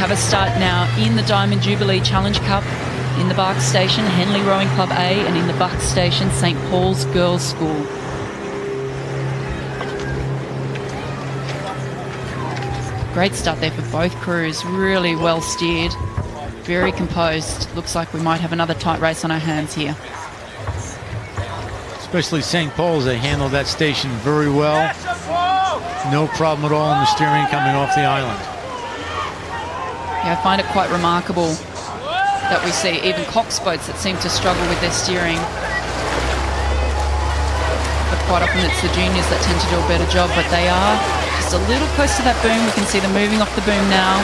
have a start now in the Diamond Jubilee Challenge Cup in the Bark Station, Henley Rowing Club A, and in the Buck Station, St Paul's Girls' School. Great start there for both crews, really well steered, very composed. Looks like we might have another tight race on our hands here. Especially St. Paul's, they handled that station very well. No problem at all in the steering coming off the island. Yeah, I find it quite remarkable that we see even Cox boats that seem to struggle with their steering. But quite often it's the juniors that tend to do a better job, but they are just a little close to that boom. We can see them moving off the boom now.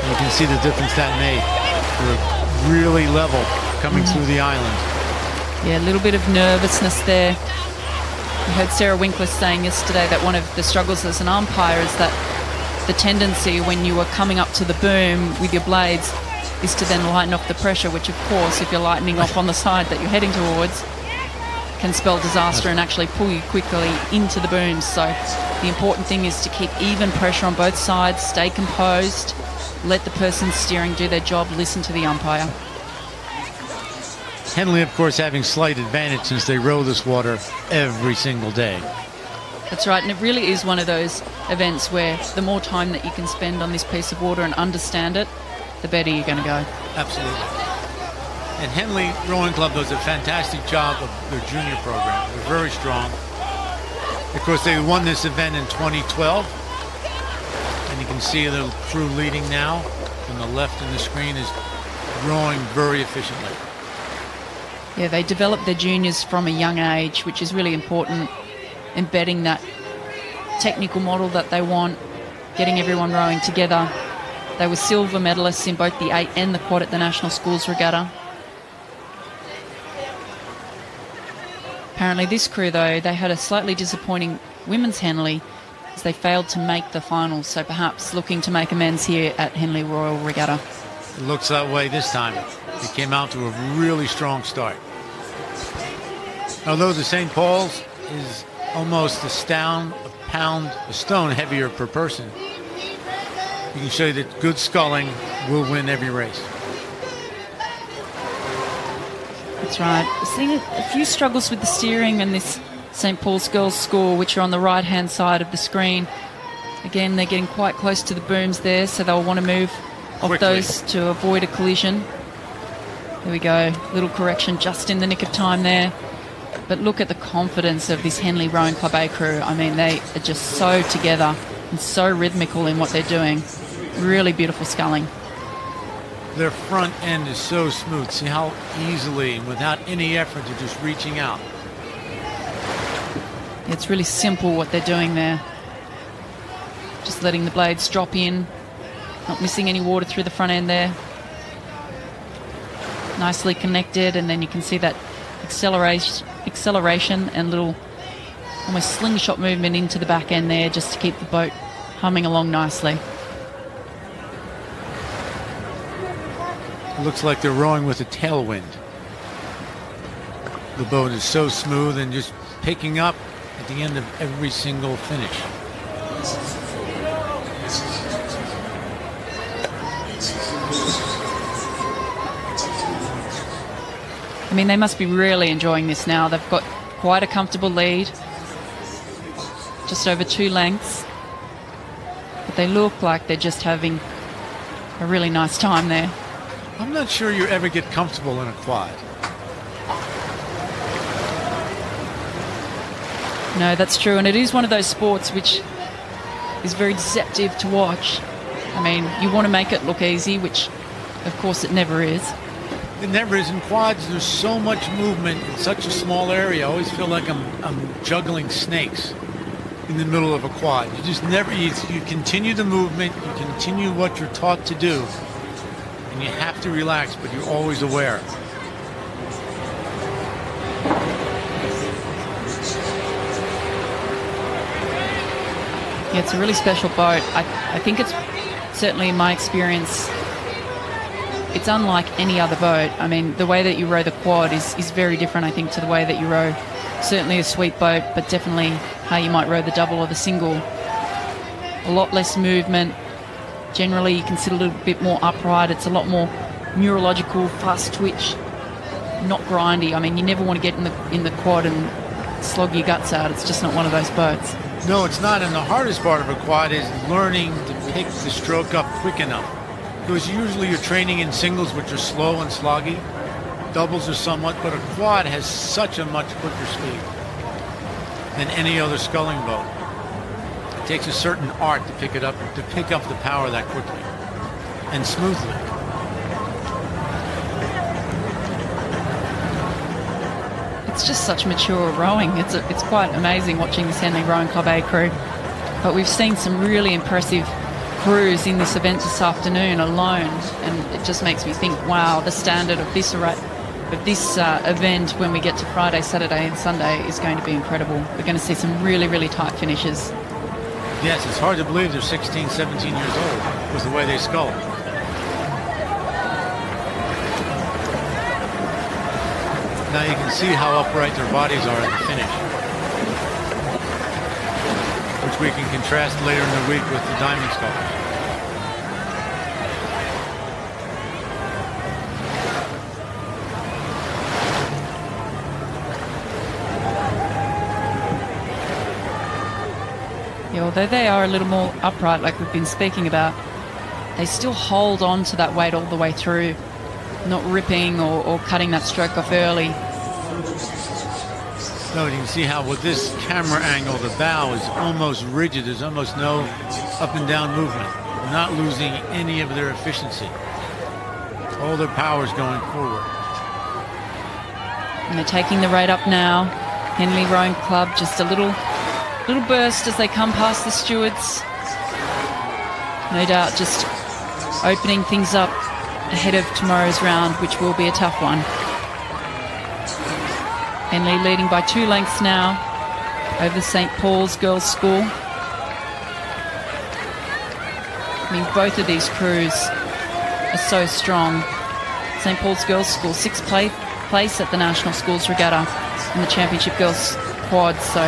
You can see the difference that made. They're really level coming through the island. Yeah, a little bit of nervousness there. We heard Sarah Winkler saying yesterday that one of the struggles as an umpire is that the tendency when you are coming up to the boom with your blades is to then lighten off the pressure, which of course if you're lightening off on the side that you're heading towards can spell disaster and actually pull you quickly into the booms. So the important thing is to keep even pressure on both sides, stay composed, let the person steering do their job, listen to the umpire. Henley, of course, having slight advantage since they row this water every single day. That's right, and it really is one of those events where the more time that you can spend on this piece of water and understand it, the better you're going to go. Absolutely. And Henley Rowing Club does a fantastic job of their junior program. They're very strong. Of course, they won this event in 2012. And you can see the crew leading now from the left in the screen is rowing very efficiently. Yeah, they develop their juniors from a young age, which is really important, embedding that technical model that they want, getting everyone rowing together. They were silver medalists in both the 8 and the quad at the National Schools Regatta. Apparently this crew, though, they had a slightly disappointing women's Henley as they failed to make the finals, so perhaps looking to make amends here at Henley Royal Regatta. It looks that way this time. It came out to a really strong start. Although the St. Paul's is almost a stone heavier per person, you can show you that good sculling will win every race. That's right. We're seeing a few struggles with the steering in this St. Paul's Girls' School, which are on the right-hand side of the screen. Again, they're getting quite close to the booms there, so they'll want to move off those to avoid a collision. There we go. Little correction just in the nick of time there. But look at the confidence of this Henley Rowing Club A crew. I mean, they are just so together and so rhythmical in what they're doing. Really beautiful sculling. Their front end is so smooth. See how easily, without any effort, they're just reaching out. It's really simple what they're doing there. Just letting the blades drop in, not missing any water through the front end there. Nicely connected, and then you can see that acceleration and little almost slingshot movement into the back end there just to keep the boat humming along nicely. It looks like they're rowing with a tailwind. The boat is so smooth and just picking up at the end of every single finish. I mean, they must be really enjoying this now. They've got quite a comfortable lead, just over 2 lengths. But they look like they're just having a really nice time there. I'm not sure you ever get comfortable in a quad. No, that's true. And it is one of those sports which is very deceptive to watch. I mean, you want to make it look easy, which, of course, it never is. It never is. In quads, there's so much movement in such a small area. I always feel like I'm juggling snakes in the middle of a quad. You just never, you continue the movement, you continue what you're taught to do, and you have to relax, but you're always aware. Yeah, it's a really special boat. I think it's, certainly in my experience, it's unlike any other boat. I mean, the way that you row the quad is very different, I think, to the way that you row certainly a sweep boat, but definitely how you might row the double or the single. a lot less movement. Generally, you can sit a little bit more upright. It's a lot more neurological, fast twitch, not grindy. I mean, you never want to get in the quad and slog your guts out. It's just not one of those boats. No, it's not. And the hardest part of a quad is learning to pick the stroke up quick enough. Because usually you're training in singles, which are slow and sloggy. Doubles are somewhat, but a quad has such a much quicker speed than any other sculling boat. It takes a certain art to pick it up, to pick up the power that quickly and smoothly. It's just such mature rowing. It's quite amazing watching this Henley Rowing Club A crew. But we've seen some really impressive crews in this event this afternoon alone, and it just makes me think, wow, the standard of this event when we get to Friday, Saturday and Sunday is going to be incredible. We're going to see some really, really tight finishes. Yes, it's hard to believe they're 16, 17 years old with the way they scull. Now you can see how upright their bodies are in the finish, which we can contrast later in the week with the diamond scullers. Yeah, although they are a little more upright, like we've been speaking about, they still hold on to that weight all the way through, not ripping or cutting that stroke off early. No, you can see how with this camera angle, the bow is almost rigid. There's almost no up and down movement. They're not losing any of their efficiency. All their power is going forward. And they're taking the rate up now. Henley Rowing Club, just a little burst as they come past the stewards. No doubt just opening things up ahead of tomorrow's round, which will be a tough one. Henley leading by 2 lengths now over St. Paul's Girls' School. I mean, both of these crews are so strong. St. Paul's Girls' School, 6th place at the National Schools Regatta in the Championship Girls Quad. So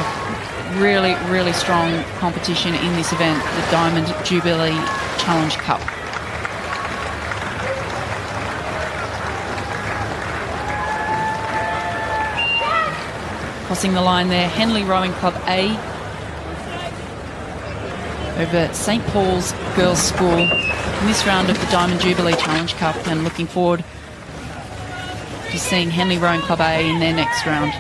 really, really strong competition in this event, the Diamond Jubilee Challenge Cup. Crossing the line there, Henley Rowing Club A over St. Paul's Girls' School in this round of the Diamond Jubilee Challenge Cup, and looking forward to seeing Henley Rowing Club A in their next round.